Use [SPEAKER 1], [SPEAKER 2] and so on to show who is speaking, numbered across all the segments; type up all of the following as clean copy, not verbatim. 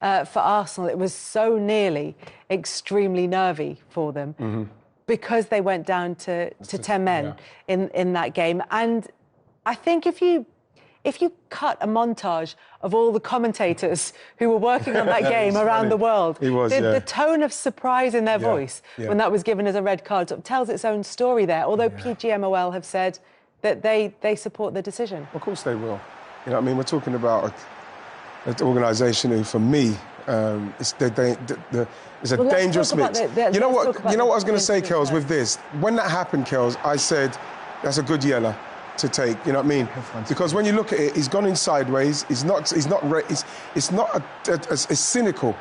[SPEAKER 1] for Arsenal, it was so nearly extremely nervy for them because they went down to 10 men in that game. And I think if you cut a montage of all the commentators who were working on that game around the world, the tone of surprise in their voice when that was given as a red card sort of tells its own story there, although PGMOL have said that they support the decision.
[SPEAKER 2] Of course they will. You know what I mean? We're talking about an organisation who, for me, it's a dangerous mix. You know what I was going to say, Kels, with this? When that happened, Kels, I said, that's a good yellow to take, you know what I mean? Because when you look at it, he's gone in sideways. It's cynical,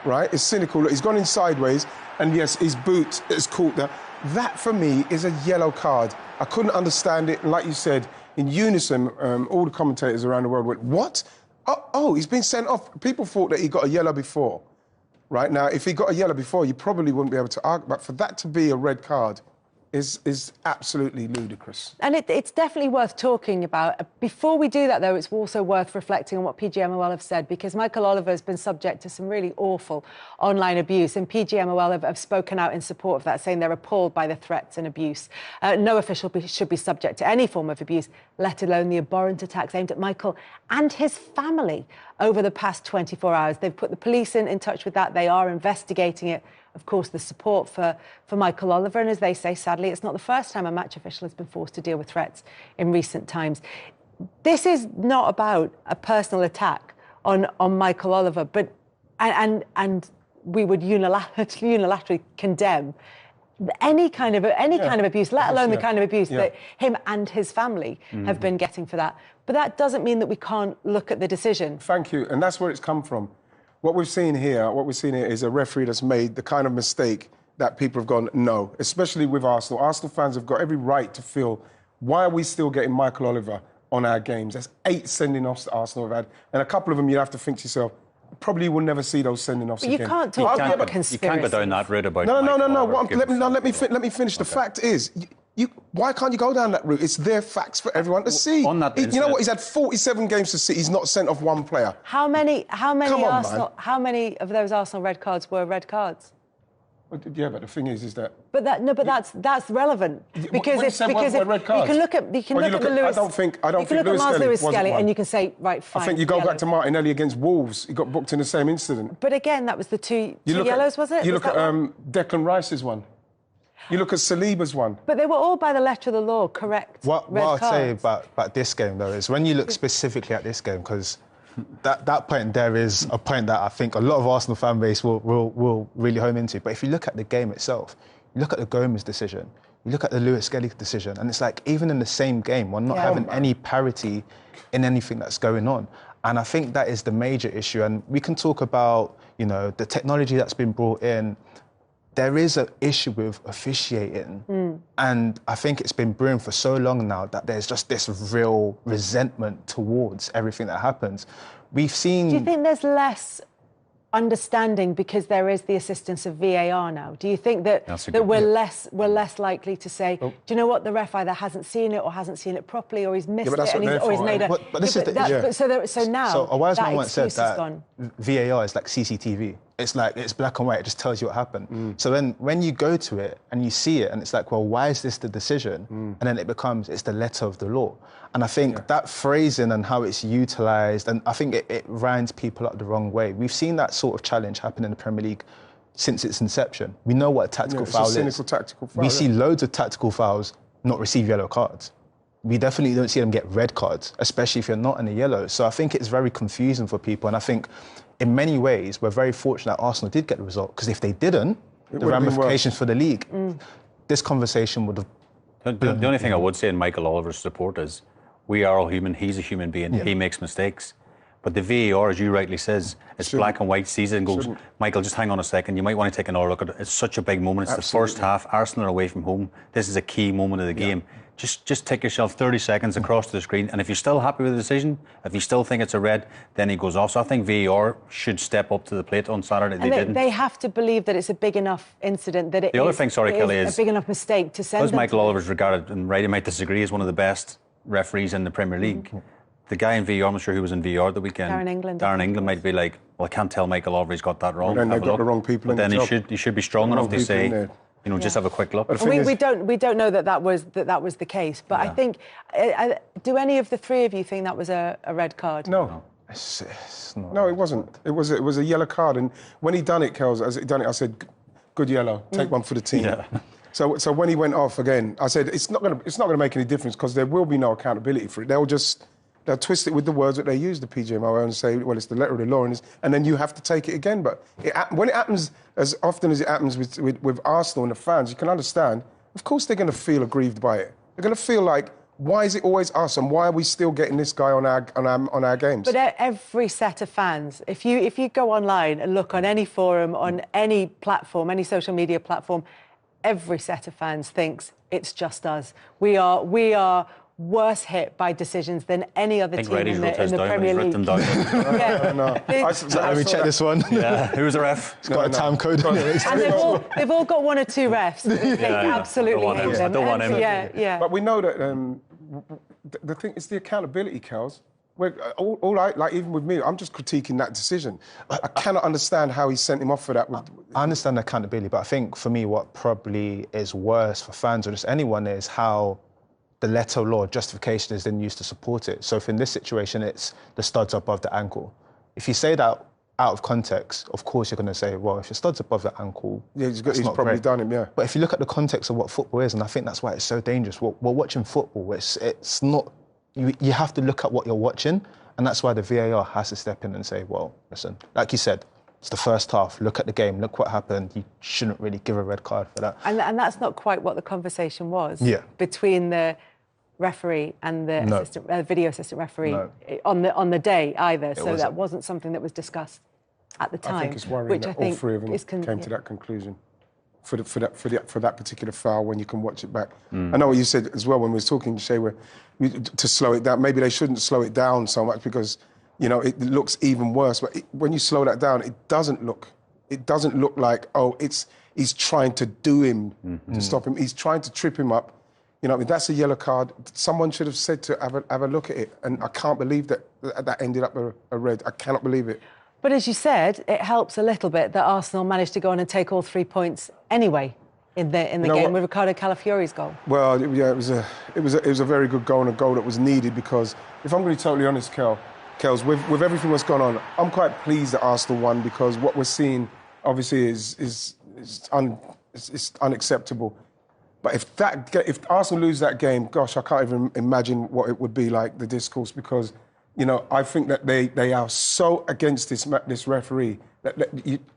[SPEAKER 2] right? It's cynical. He's gone in sideways, and yes, his boot is caught there. That for me is a yellow card. I couldn't understand it, and like you said, in unison, all the commentators around the world went, "What? Oh, he's been sent off." People thought that he got a yellow before, right? Now, if he got a yellow before, you probably wouldn't be able to argue. But for that to be a red card is absolutely ludicrous.
[SPEAKER 1] And it's definitely worth talking about. Before we do that, though, it's also worth reflecting on what PGMOL have said, because Michael Oliver has been subject to some really awful online abuse, and PGMOL have spoken out in support of that, saying they're appalled by the threats and abuse. No official should be subject to any form of abuse, let alone the abhorrent attacks aimed at Michael and his family over the past 24 hours. They've put the police in touch with that. They are investigating it. Of course, the support for Michael Oliver. And as they say, sadly, it's not the first time a match official has been forced to deal with threats in recent times. This is not about a personal attack on Michael Oliver, but and we would unilaterally condemn any kind of abuse, let alone the kind of abuse that him and his family have been getting for that. But that doesn't mean that we can't look at the decision.
[SPEAKER 2] Thank you, and that's where it's come from. What we've seen here is a referee that's made the kind of mistake that people have gone, no, especially with Arsenal. Arsenal fans have got every right to feel, why are we still getting Michael Oliver on our games? There's 8 sending-offs that Arsenal have had, and a couple of them you have to think to yourself, probably will never see those sending-offs again.
[SPEAKER 1] You can't talk about conspiracy.
[SPEAKER 3] You can't go down that route about
[SPEAKER 2] No. Let me finish.
[SPEAKER 3] Okay.
[SPEAKER 2] The fact is, why can't you go down that route? It's their facts for everyone to see.
[SPEAKER 3] On that
[SPEAKER 2] you know what? He's had 47 games to see. He's not sent off one player.
[SPEAKER 1] How many of those Arsenal red cards were red cards?
[SPEAKER 2] Yeah, but the thing is that.
[SPEAKER 1] But that's relevant because
[SPEAKER 2] red cards?
[SPEAKER 1] you can look at the Lewis.
[SPEAKER 2] I don't think
[SPEAKER 1] Lewis Skelly, and you can say right, fine.
[SPEAKER 2] I think you go back to Martinelli against Wolves. He got booked in the same incident.
[SPEAKER 1] But again, that was the two yellows, was it?
[SPEAKER 2] You look at Declan Rice's one. You look at Saliba's one.
[SPEAKER 1] But they were all by the letter of the law, correct?
[SPEAKER 4] What I'll say about this game, though, is when you look specifically at this game, because that point there is a point that I think a lot of Arsenal fan base will really home into. But if you look at the game itself, you look at the Gomez decision, you look at the Lewis Skelly decision, and it's like even in the same game, we're not having any parity in anything that's going on. And I think that is the major issue. And we can talk about, the technology that's been brought in. There is an issue with officiating. And I think it's been brewing for so long now that there's just this real resentment towards everything that happens. We've seen...
[SPEAKER 1] Do you think there's less understanding because there is the assistance of VAR now? Do you think that we're less likely to say, do you know what, the ref either hasn't seen it or hasn't seen it properly, or he's missed it, or he's made a...
[SPEAKER 4] But this is the issue.
[SPEAKER 1] So now,
[SPEAKER 4] so a wise man once said that
[SPEAKER 1] gone.
[SPEAKER 4] VAR is like CCTV. It's like, it's black and white, it just tells you what happened. So then when you go to it and you see it and it's like, well, why is this the decision? And then it becomes, it's the letter of the law. And I think that phrasing and how it's utilised, and I think it rounds people up the wrong way. We've seen that sort of challenge happen in the Premier League since its inception. We know what a tactical foul is.
[SPEAKER 2] It's a cynical tactical foul.
[SPEAKER 4] We see loads of tactical fouls not receive yellow cards. We definitely don't see them get red cards, especially if you're not in a yellow. So I think it's very confusing for people. And I think in many ways, we're very fortunate that Arsenal did get the result, because if they didn't, the ramifications for the league, this conversation would have...
[SPEAKER 3] The only thing I would say in Michael Oliver's support is we are all human, he's a human being, he makes mistakes. But the VAR, as you rightly says, it's black and white, sees it and goes, Michael, just hang on a second, you might want to take another look at it. It's such a big moment, it's the first half, Arsenal are away from home, this is a key moment of the game. Just take yourself 30 seconds across the screen, and if you're still happy with the decision, if you still think it's a red, then he goes off. So I think VAR should step up to the plate on Saturday. They didn't.
[SPEAKER 1] They have to believe that it's a big enough incident, that
[SPEAKER 3] the other thing, Kelly, is
[SPEAKER 1] a big enough mistake to send them.
[SPEAKER 3] Because Michael Oliver's regarded, and Wright might disagree, as one of the best referees in the Premier League. the guy in VR, I'm not sure who was in VR the weekend. Darren England might be like, well, I can't tell Michael Oliver's got that wrong.
[SPEAKER 2] Well, then they've got the wrong people in the job.
[SPEAKER 3] But then he should be strong enough to say, just have a quick look.
[SPEAKER 1] We don't know that was the case. But I think, do any of the three of you think that was a red card?
[SPEAKER 2] No.
[SPEAKER 4] It's not.
[SPEAKER 2] No, it wasn't. It was a yellow card. And when he done it, Kels, I said, good yellow, take one for the team.
[SPEAKER 3] Yeah.
[SPEAKER 2] So when he went off again, I said it's not going to make any difference because there will be no accountability for it. They'll twist it with the words that they use, the PGMOL, and say, well, it's the letter of the law, and then you have to take it again. But when it happens as often as it happens with Arsenal and the fans, you can understand. Of course, they're going to feel aggrieved by it. They're going to feel like, why is it always us, and why are we still getting this guy on our games?
[SPEAKER 1] But every set of fans, if you go online and look on any forum, on any platform, any social media platform, every set of fans thinks it's just us. We are worse hit by decisions than any other team in the Premier League.
[SPEAKER 4] Let me check this one.
[SPEAKER 3] Yeah, who's the ref?
[SPEAKER 4] It's got a time code.
[SPEAKER 1] And they've all got one or two refs that they absolutely hate them.
[SPEAKER 3] I don't want him.
[SPEAKER 1] Yeah.
[SPEAKER 2] But we know that the thing is the accountability, Kels. Like even with me, I'm just critiquing that decision. I cannot understand how he sent him off for that.
[SPEAKER 4] I understand the accountability, but I think for me, what probably is worse for fans or just anyone is how the letter of law justification is then used to support it. So if in this situation, it's the studs above the ankle. If you say that out of context, of course you're going to say, well, if your stud's above the ankle,
[SPEAKER 2] he's probably done him, yeah.
[SPEAKER 4] But if you look at the context of what football is, and I think that's why it's so dangerous, we're watching football. It's not. You have to look at what you're watching, and that's why the VAR has to step in and say, well, listen, like you said, it's the first half, look at the game, look what happened, you shouldn't really give a red card for that.
[SPEAKER 1] And that's not quite what the conversation was between the referee and the video assistant referee on the day either, so that wasn't something that was discussed at the time.
[SPEAKER 2] I think it's worrying that all three of them came to that conclusion. For that particular foul, when you can watch it back. I know what you said as well when we were talking, Shay, to slow it down. Maybe they shouldn't slow it down so much because, it looks even worse. But when you slow that down, it doesn't look like, he's trying to do him to stop him. He's trying to trip him up. That's a yellow card. Someone should have said to have a look at it. And I can't believe that ended up a red. I cannot believe it.
[SPEAKER 1] But as you said, it helps a little bit that Arsenal managed to go on and take all 3 points anyway in the game with Ricardo Calafiori's goal.
[SPEAKER 2] Well, yeah, it was a very good goal and a goal that was needed because if I'm going to be totally honest, Kels, with everything that's gone on, I'm quite pleased that Arsenal won because what we're seeing obviously is unacceptable. But if Arsenal lose that game, gosh, I can't even imagine what it would be like, the discourse, because I think that they are so against this referee that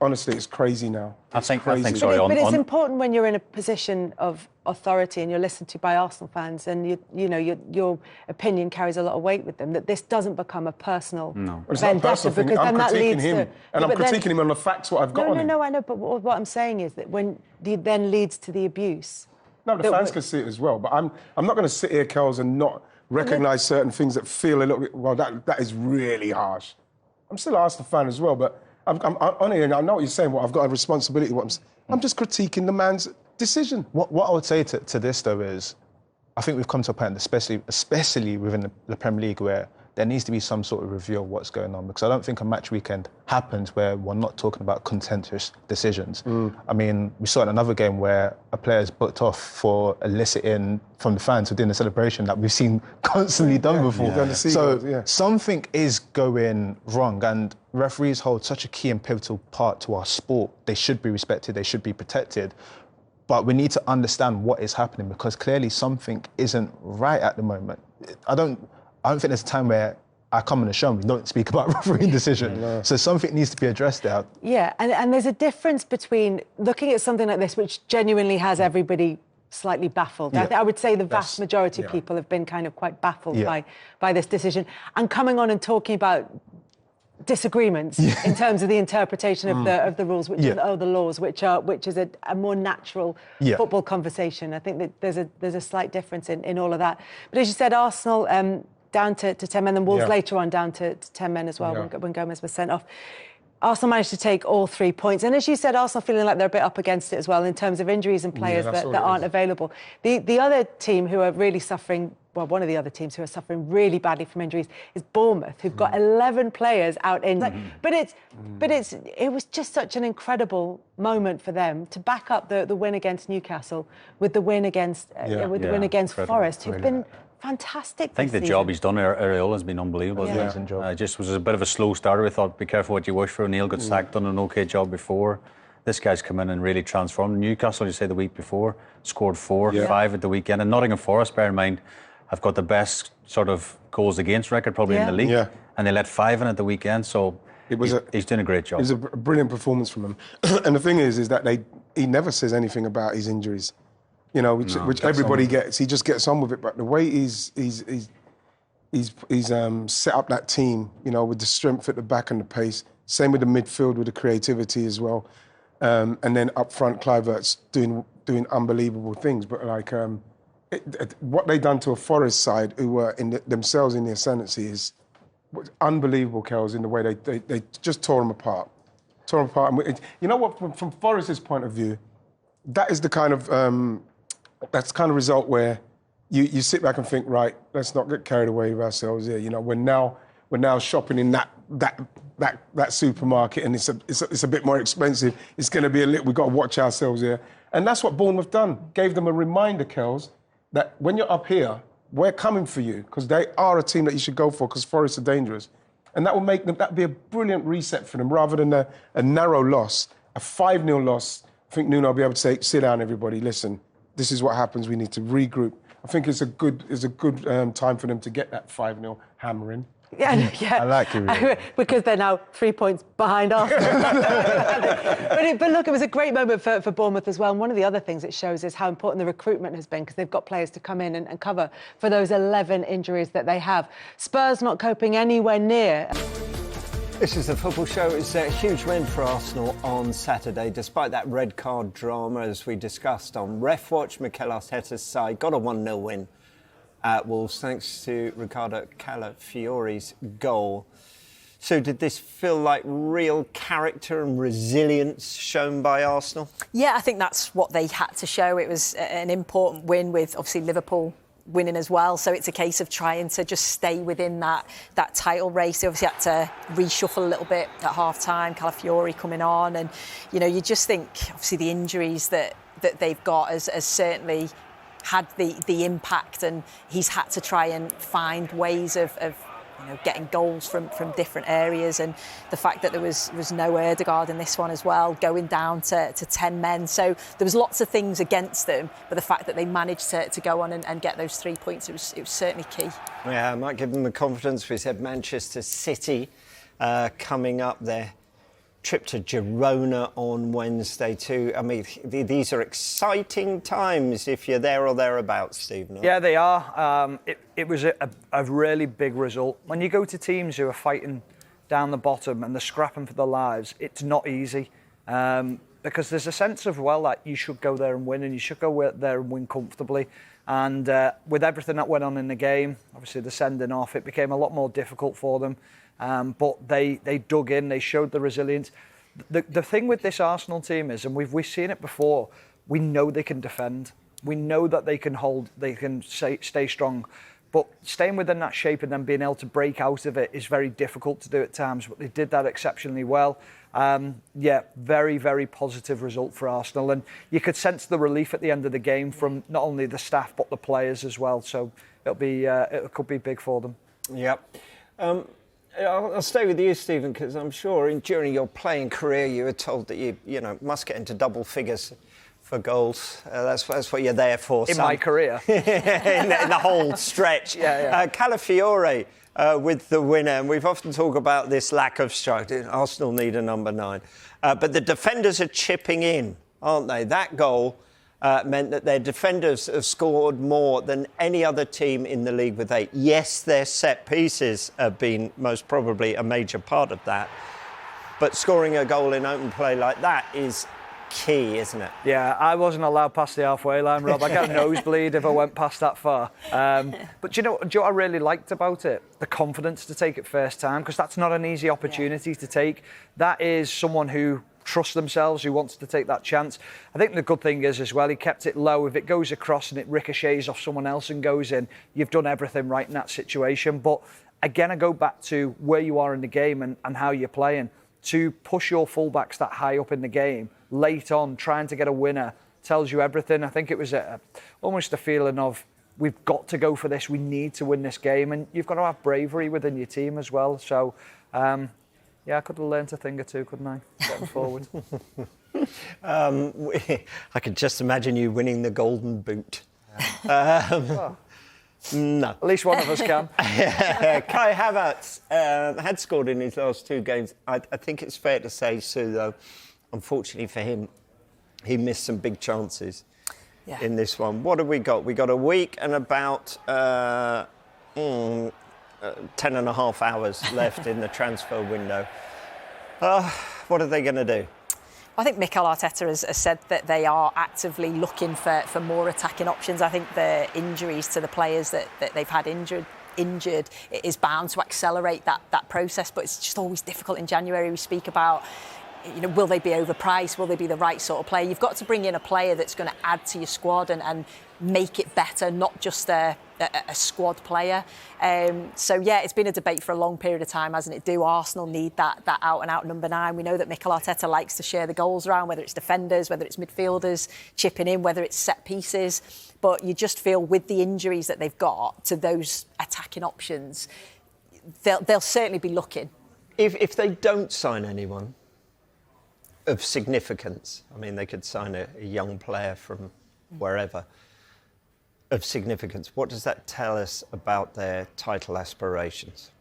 [SPEAKER 2] honestly, it's crazy now.
[SPEAKER 3] I think.
[SPEAKER 1] But it's important when you're in a position of authority and you're listened to by Arsenal fans, and your opinion carries a lot of weight with them. That this doesn't become a personal vendetta, because
[SPEAKER 2] I'm
[SPEAKER 1] then that
[SPEAKER 2] critiquing
[SPEAKER 1] leads
[SPEAKER 2] him,
[SPEAKER 1] to.
[SPEAKER 2] and I'm critiquing him on the facts what I've got on him.
[SPEAKER 1] No, I know. But what I'm saying is that when it then leads to the abuse.
[SPEAKER 2] No, the fans can see it as well. But I'm not going to sit here, Kels, and not recognise certain things that feel a little bit. Well, that is really harsh. I'm still an Arsenal fan as well, but I'm on here and I know what you're saying. I've got a responsibility. I'm just critiquing the man's decision.
[SPEAKER 4] What I would say to this though is, I think we've come to a point, especially within the Premier League, where there needs to be some sort of review of what's going on, because I don't think a match weekend happens where we're not talking about contentious decisions. I mean, we saw in another game where a player's booked off for eliciting from the fans within the celebration that we've seen constantly done before. So something is going wrong, and referees hold such a key and pivotal part to our sport. They should be respected, they should be protected. But we need to understand what is happening, because clearly something isn't right at the moment. I don't think there's a time where I come on the show and we don't speak about refereeing decision. No. So something needs to be addressed there.
[SPEAKER 1] Yeah, and there's a difference between looking at something like this, which genuinely has everybody slightly baffled. Yeah. I would say the vast majority of people have been kind of quite baffled by this decision, and coming on and talking about disagreements in terms of the interpretation of the rules, which the laws, which is a more natural football conversation. I think that there's a slight difference in all of that. But as you said, Arsenal down to 10 men, and Wolves later on down to 10 men as well when Gomez was sent off. Arsenal managed to take all 3 points. And as you said, Arsenal feeling like they're a bit up against it as well in terms of injuries and players that aren't available. The other team who are really suffering, well, one of the other teams who are suffering really badly from injuries is Bournemouth, who've got 11 players out injured. But it was just such an incredible moment for them to back up the win against Newcastle with the win against Forest, who've been fantastic.
[SPEAKER 3] I think the job he's done, Areola, has been unbelievable.
[SPEAKER 1] Yeah.
[SPEAKER 3] Just was a bit of a slow starter. We thought, be careful what you wish for. Neil got sacked, done an okay job before. This guy's come in and really transformed. Newcastle, you say, the week before, scored 4, 5 at the weekend. And Nottingham Forest, bear in mind, have got the best sort of goals against record probably in the league. Yeah. And they let 5 in at the weekend. So he's doing a great job.
[SPEAKER 2] It was a brilliant performance from him. And the thing is that he never says anything about his injuries. You know, which everybody gets. He just gets on with it. But the way he's set up that team, you know, with the strength at the back and the pace. Same with the midfield, with the creativity as well. And then up front, Kluivert's doing unbelievable things. But like what they done to a Forest side who were themselves in the ascendancy is unbelievable, Kells, in the way they just tore them apart. And you know what? From Forest's point of view, that is the kind of result where you sit back and think, right, let's not get carried away with ourselves here. You know, we're now shopping in that supermarket, and it's a bit more expensive. It's going to be we've got to watch ourselves here, and that's what Bournemouth done. Gave them a reminder, Kells, that when you're up here, we're coming for you because they are a team that you should go for because Forest are dangerous, and that will make them. That'd be a brilliant reset for them rather than a narrow loss, a 5-0 loss. I think Nuno will be able to say, sit down, everybody, listen, this is what happens, we need to regroup. I think it's a good time for them to get that 5-0 hammering.
[SPEAKER 1] Yeah.
[SPEAKER 4] I like it, really.
[SPEAKER 1] Because they're now 3 points behind Arsenal. but look, it was a great moment for Bournemouth as well. And one of the other things it shows is how important the recruitment has been because they've got players to come in and cover for those 11 injuries that they have. Spurs not coping anywhere near.
[SPEAKER 5] This is the Football Show. It's a huge win for Arsenal on Saturday, despite that red card drama, as we discussed on Ref Watch. Mikel Arteta's side got a 1-0 win at Wolves, thanks to Ricardo Calafiori's goal. So did this feel like real character and resilience shown by Arsenal?
[SPEAKER 6] Yeah, I think that's what they had to show. It was an important win with, obviously, Liverpool winning as well, so it's a case of trying to just stay within that title race. They obviously had to reshuffle a little bit at half-time, Calafiori coming on, and you just think obviously the injuries that they've got has certainly had the impact, and he's had to try and find ways of getting goals from different areas, and the fact that there was no Ødegaard in this one as well, going down to 10 men. So there was lots of things against them, but the fact that they managed to go on and get those 3 points, it was certainly key.
[SPEAKER 5] Yeah, I might give them the confidence. We said Manchester City coming up there. Trip to Girona on Wednesday too. I mean, these are exciting times if you're there or thereabouts, Stephen.
[SPEAKER 7] Yeah, they are. It was a really big result. When you go to teams who are fighting down the bottom and they're scrapping for their lives, it's not easy. Because there's a sense of, well, that you should go there and win, and you should go there and win comfortably. And with everything that went on in the game, obviously the sending off, it became a lot more difficult for them. But they dug in, they showed the resilience. The thing with this Arsenal team is, and we've seen it before, we know they can defend. We know that they can hold, they can stay strong. But staying within that shape and then being able to break out of it is very difficult to do at times. But they did that exceptionally well. Very, very positive result for Arsenal. And you could sense the relief at the end of the game from not only the staff but the players as well. So it could be big for them.
[SPEAKER 5] Yep. I'll stay with you, Stephen, because I'm sure during your playing career you were told that you must get into double figures for goals. That's what you're there for.
[SPEAKER 7] In my career.
[SPEAKER 5] in the whole stretch.
[SPEAKER 7] Yeah.
[SPEAKER 5] Calafiori with the winner, and we've often talked about this lack of striking. Arsenal need a number 9. But the defenders are chipping in, aren't they? That goal meant that their defenders have scored more than any other team in the league with 8. Yes, their set pieces have been most probably a major part of that. But scoring a goal in open play like that is key, isn't it?
[SPEAKER 7] Yeah, I wasn't allowed past the halfway line, Rob. I got a nosebleed if I went past that far. But do you know what I really liked about it? The confidence to take it first time, because that's not an easy opportunity to take. That is someone who trusts themselves, who wants to take that chance. I think the good thing is as well, he kept it low. If it goes across and it ricochets off someone else and goes in, you've done everything right in that situation. But again, I go back to where you are in the game and how you're playing. To push your fullbacks that high up in the game, late on, trying to get a winner, tells you everything. I think it was almost a feeling of, we've got to go for this, we need to win this game, and you've got to have bravery within your team as well. So, yeah, I could have learnt a thing or two, couldn't I, getting forward.
[SPEAKER 5] I could just imagine you winning the Golden Boot. No.
[SPEAKER 7] At least one of us can.
[SPEAKER 5] Kai Havertz had scored in his last 2 games. I think it's fair to say, Sue, though, unfortunately for him, he missed some big chances in this one. What have we got? We got a week and about 10 and a half hours left in the transfer window. What are they going to do?
[SPEAKER 6] I think Mikel Arteta has said that they are actively looking for more attacking options. I think the injuries to the players that they've had injured is bound to accelerate that process, but it's just always difficult in January. We speak about, will they be overpriced? Will they be the right sort of player? You've got to bring in a player that's going to add to your squad and make it better, not just a squad player. So, yeah, it's been a debate for a long period of time, hasn't it? Do Arsenal need that out-and-out number 9? We know that Mikel Arteta likes to share the goals around, whether it's defenders, whether it's midfielders, chipping in, whether it's set pieces. But you just feel with the injuries that they've got to those attacking options, they'll certainly be looking.
[SPEAKER 5] If they don't sign anyone of significance, I mean, they could sign a young player from wherever, of significance, what does that tell us about their title aspirations?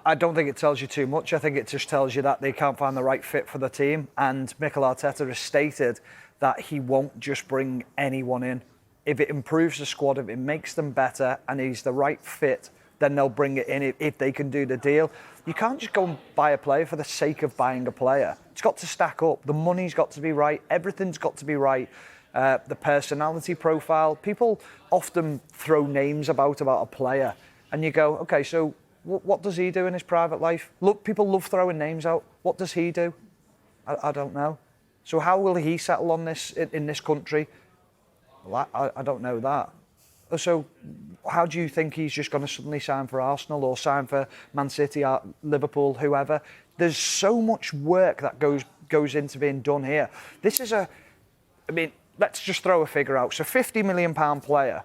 [SPEAKER 7] I don't think it tells you too much. I think it just tells you that they can't find the right fit for the team. And Mikel Arteta has stated that he won't just bring anyone in. If it improves the squad, if it makes them better and he's the right fit, then they'll bring it in if they can do the deal. You can't just go and buy a player for the sake of buying a player. It's got to stack up. The money's got to be right. Everything's got to be right. The personality profile. People often throw names about a player and you go, OK, so what does he do in his private life? Look, people love throwing names out. What does he do? I don't know. So how will he settle on this in this country? Well, I don't know that. So how do you think he's just going to suddenly sign for Arsenal or sign for Man City, or Liverpool, whoever? There's so much work that goes into being done here. This is let's just throw a figure out. So £50 million player,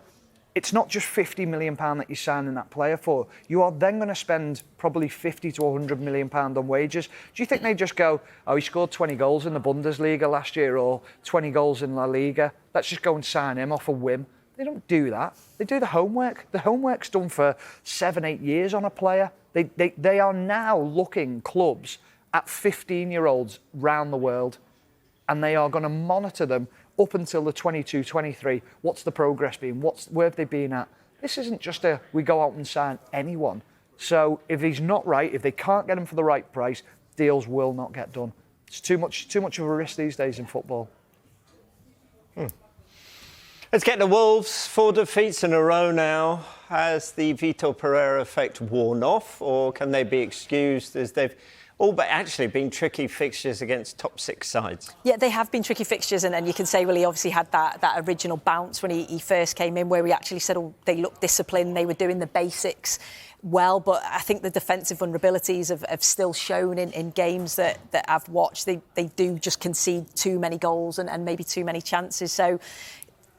[SPEAKER 7] it's not just £50 million that you're signing that player for. You are then going to spend probably £50 to £100 million on wages. Do you think they just go, he scored 20 goals in the Bundesliga last year or 20 goals in La Liga, let's just go and sign him off a whim? They don't do that. They do the homework. The homework's done for 7-8 years on a player. They are now looking, clubs, at 15-year-olds round the world, and they are going to monitor them up until the 22, 23. What's the progress been? Where have they been at? This isn't just we go out and sign anyone. So if he's not right, if they can't get him for the right price, deals will not get done. It's too much of a risk these days in football.
[SPEAKER 5] Let's get to Wolves. 4 defeats in a row now. Has the Vitor Pereira effect worn off, or can they be excused as they've all but actually been tricky fixtures against top 6 sides?
[SPEAKER 6] Yeah, they have been tricky fixtures, and you can say, well, he obviously had that original bounce when he first came in, where we actually said, they looked disciplined, they were doing the basics well, but I think the defensive vulnerabilities have still shown in games that I've watched. They do just concede too many goals and maybe too many chances, so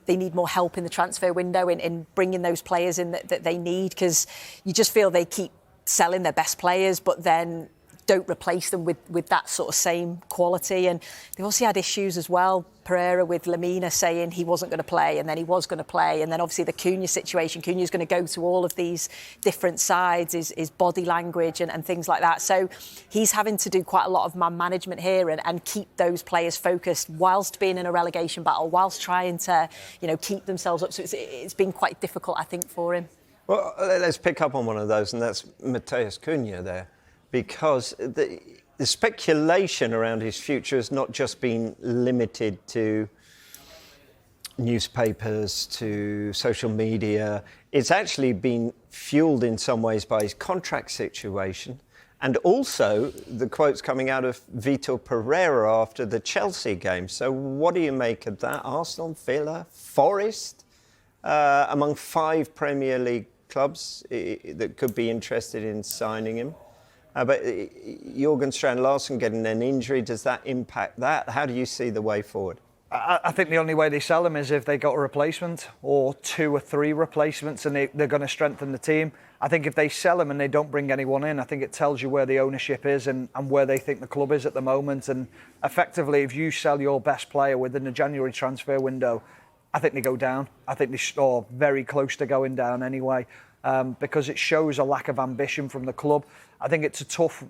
[SPEAKER 6] they need more help in the transfer window in bringing those players in that they need, because you just feel they keep selling their best players, but then don't replace them with that sort of same quality. And they've also had issues as well, Pereira, with Lamina saying he wasn't going to play and then he was going to play, and then obviously the Cunha situation. Cunha's going to go to all of these different sides, his body language and things like that. So he's having to do quite a lot of man management here and keep those players focused whilst being in a relegation battle, whilst trying to keep themselves up. So it's been quite difficult, I think, for him.
[SPEAKER 5] Well, let's pick up on one of those, and that's Matheus Cunha there. Because the speculation around his future has not just been limited to newspapers, to social media. It's actually been fueled in some ways by his contract situation, and also the quotes coming out of Vitor Pereira after the Chelsea game. So what do you make of that? Arsenal, Villa, Forest, among 5 Premier League clubs that could be interested in signing him. But Jurgen Strand-Larsen getting an injury, does that impact that? How do you see the way forward?
[SPEAKER 7] I think the only way they sell him is if they got a replacement, or 2 or 3 replacements, and they're going to strengthen the team. I think if they sell him and they don't bring anyone in, I think it tells you where the ownership is and where they think the club is at the moment. And effectively, if you sell your best player within the January transfer window, I think they go down. I think they're very close to going down anyway, because it shows a lack of ambition from the club. I think it's a tough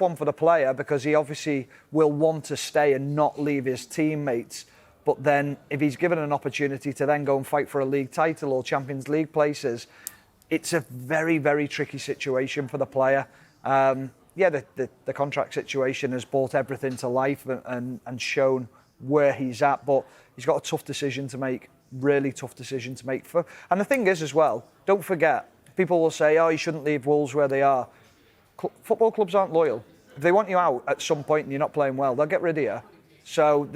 [SPEAKER 7] one for the player, because he obviously will want to stay and not leave his teammates. But then if he's given an opportunity to then go and fight for a league title or Champions League places, it's a very, very tricky situation for the player. The contract situation has brought everything to life and shown where he's at, but he's got a tough decision to make, really tough decision to make. And the thing is as well, don't forget, people will say, oh, you shouldn't leave Wolves where they are. Football clubs aren't loyal. If they want you out at some point and you're not playing well, they'll get rid of you. So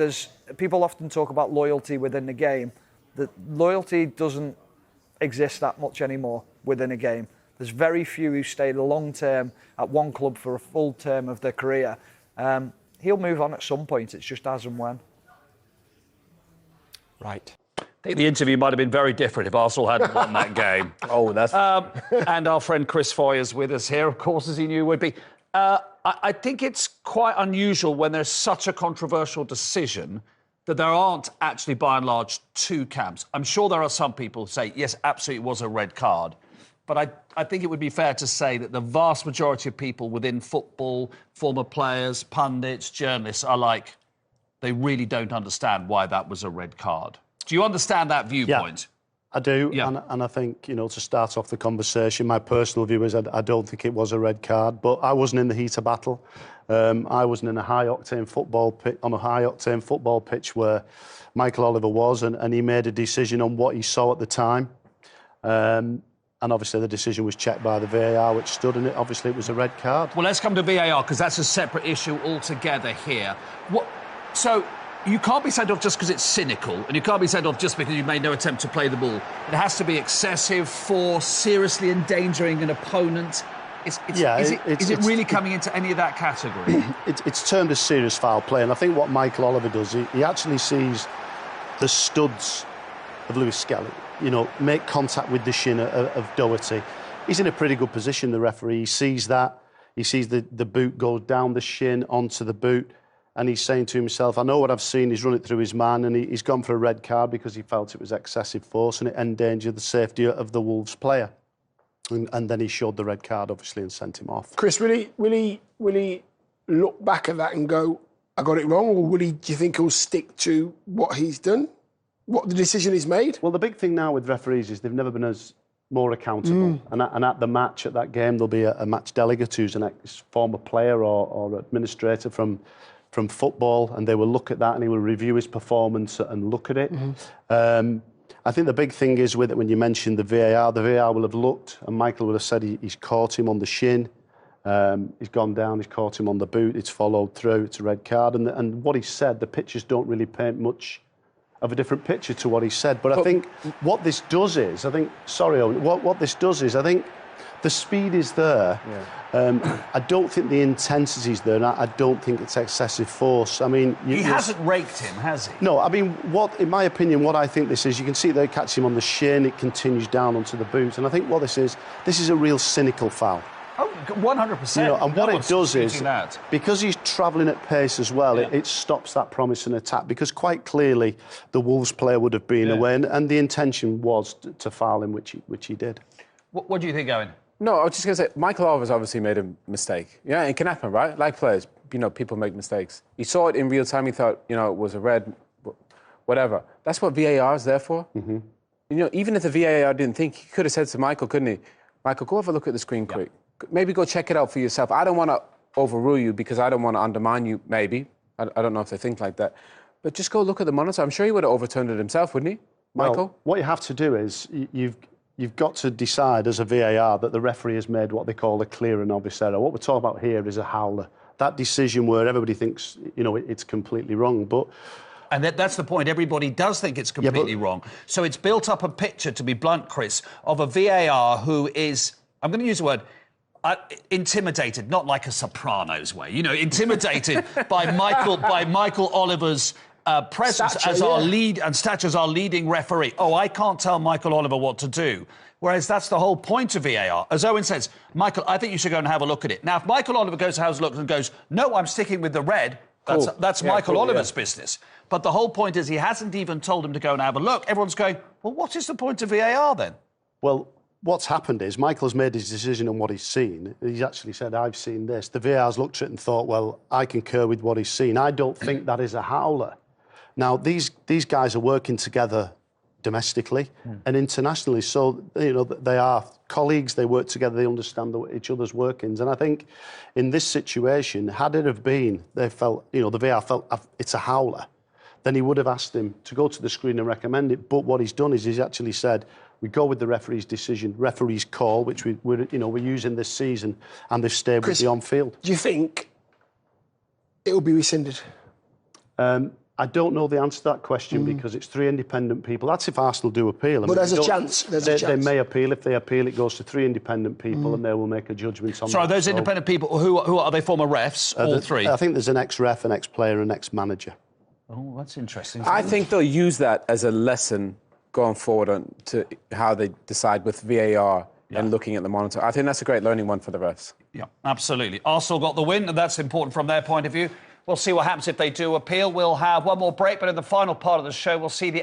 [SPEAKER 7] people often talk about loyalty within the game. The loyalty doesn't exist that much anymore within a game. There's very few who stay the long term at one club for a full term of their career. He'll move on at some point. It's just as and when.
[SPEAKER 5] Right.
[SPEAKER 8] I think the interview might have been very different if Arsenal hadn't won that game.
[SPEAKER 9] Oh, that's...
[SPEAKER 8] And our friend Chris Foy is with us here, of course, as he knew would be. I think it's quite unusual when there's such a controversial decision that there aren't actually, by and large, 2 camps. I'm sure there are some people who say, yes, absolutely, it was a red card. But I think it would be fair to say that the vast majority of people within football, former players, pundits, journalists, are like, they really don't understand why that was a red card. Do you understand that viewpoint?
[SPEAKER 9] I do,
[SPEAKER 8] yeah.
[SPEAKER 9] and I think, to start off the conversation, my personal view is I don't think it was a red card, but I wasn't in the heat of battle. I wasn't in a high-octane football pitch where Michael Oliver was, and he made a decision on what he saw at the time. And obviously the decision was checked by the VAR, which stood, and obviously it was a red card.
[SPEAKER 8] Well, let's come to VAR, because that's a separate issue altogether here. So you can't be sent off just because it's cynical, and you can't be sent off just because you made no attempt to play the ball. It has to be excessive force, seriously endangering an opponent. Is it really coming into any of that category?
[SPEAKER 9] It's termed a serious foul play, and I think what Michael Oliver does, he actually sees the studs of Lewis Skelly, make contact with the shin of Doherty. He's in a pretty good position, the referee. He sees that. He sees the boot go down the shin onto the boot. And he's saying to himself, I know what I've seen. He's run it through his man, and he's gone for a red card because he felt it was excessive force and it endangered the safety of the Wolves player. And then he showed the red card, obviously, and sent him off.
[SPEAKER 2] Chris, will he look back at that and go, I got it wrong? Or do you think he'll stick to what he's done? What the decision he's made?
[SPEAKER 9] Well, the big thing now with referees is they've never been more accountable. And at the match, at that game, there'll be a match delegate who's an ex-former player or administrator from football, and they will look at that and he will review his performance and look at it. I think the big thing is with it, when you mentioned the VAR will have looked, and Michael would have said he's caught him on the shin, he's gone down, he's caught him on the boot, it's followed through, it's a red card. And what he said, the pictures don't really paint much of a different picture to what he said. But I think what this does is, what this does is, I think the speed is there. Yeah. I don't think the intensity is there, and I don't think it's excessive force. I mean...
[SPEAKER 8] He hasn't raked him, has he?
[SPEAKER 9] No, I mean, in my opinion, what I think this is, you can see they catch him on the shin, it continues down onto the boot, and I think what this is a real cynical foul.
[SPEAKER 8] Oh, 100%.
[SPEAKER 9] And what it does is, because he's travelling at pace as well, it stops that promising attack, because quite clearly the Wolves player would have been away, and the intention was to foul him, which he did.
[SPEAKER 8] What do you think, Owen?
[SPEAKER 10] No, I was just going to say, Michael Oliver's obviously made a mistake. Yeah, it can happen, right? Like players, people make mistakes. He saw it in real time, he thought, it was a red, whatever. That's what VAR is there for. Mm-hmm. Even if the VAR didn't think, he could have said to Michael, couldn't he? Michael, go have a look at the screen quick. Maybe go check it out for yourself. I don't want to overrule you because I don't want to undermine you, maybe. I don't know if they think like that. But just go look at the monitor. I'm sure he would have overturned it himself, wouldn't he, Michael?
[SPEAKER 9] Well, what you have to do is you've got to decide as a VAR that the referee has made what they call a clear and obvious error. What we're talking about here is a howler. That decision where everybody thinks, it's completely wrong, but...
[SPEAKER 8] And that's the point. Everybody does think it's completely wrong. So it's built up a picture, to be blunt, Chris, of a VAR who is, I'm going to use the word, intimidated, not like a Sopranos way, intimidated by Michael Oliver's presence as our lead and stature as our leading referee. Oh, I can't tell Michael Oliver what to do. Whereas that's the whole point of VAR. As Owen says, Michael, I think you should go and have a look at it. Now, if Michael Oliver goes to have a look and goes, no, I'm sticking with the red, that's Michael Oliver's business. But the whole point is he hasn't even told him to go and have a look. Everyone's going, well, what is the point of VAR then?
[SPEAKER 9] Well, what's happened is Michael's made his decision on what he's seen. He's actually said, I've seen this. The VAR's looked at it and thought, well, I concur with what he's seen. I don't think that is a howler. Now, these guys are working together domestically and internationally. So, they are colleagues, they work together, they understand each other's workings. And I think in this situation, had it have been, they felt, the VAR felt it's a howler, then he would have asked him to go to the screen and recommend it. But what he's done is he's actually said, we go with the referee's decision, referee's call, which we're using this season, and they've stayed with the on-field.
[SPEAKER 11] Do you think it will be rescinded?
[SPEAKER 9] I don't know the answer to that question because it's 3 independent people. That's if Arsenal do appeal.
[SPEAKER 11] But there's a chance.
[SPEAKER 9] They may appeal. If they appeal, it goes to 3 independent people and they will make a judgment on that.
[SPEAKER 8] So are those independent people, who are they, former refs, all 3?
[SPEAKER 9] I think there's an ex-ref, an ex-player, an ex-manager.
[SPEAKER 8] Oh, that's interesting.
[SPEAKER 10] I think they'll use that as a lesson going forward to how they decide with VAR and looking at the monitor. I think that's a great learning one for the refs.
[SPEAKER 8] Yeah, absolutely. Arsenal got the win, and that's important from their point of view. We'll see what happens if they do appeal. We'll have one more break, but in the final part of the show, we'll see the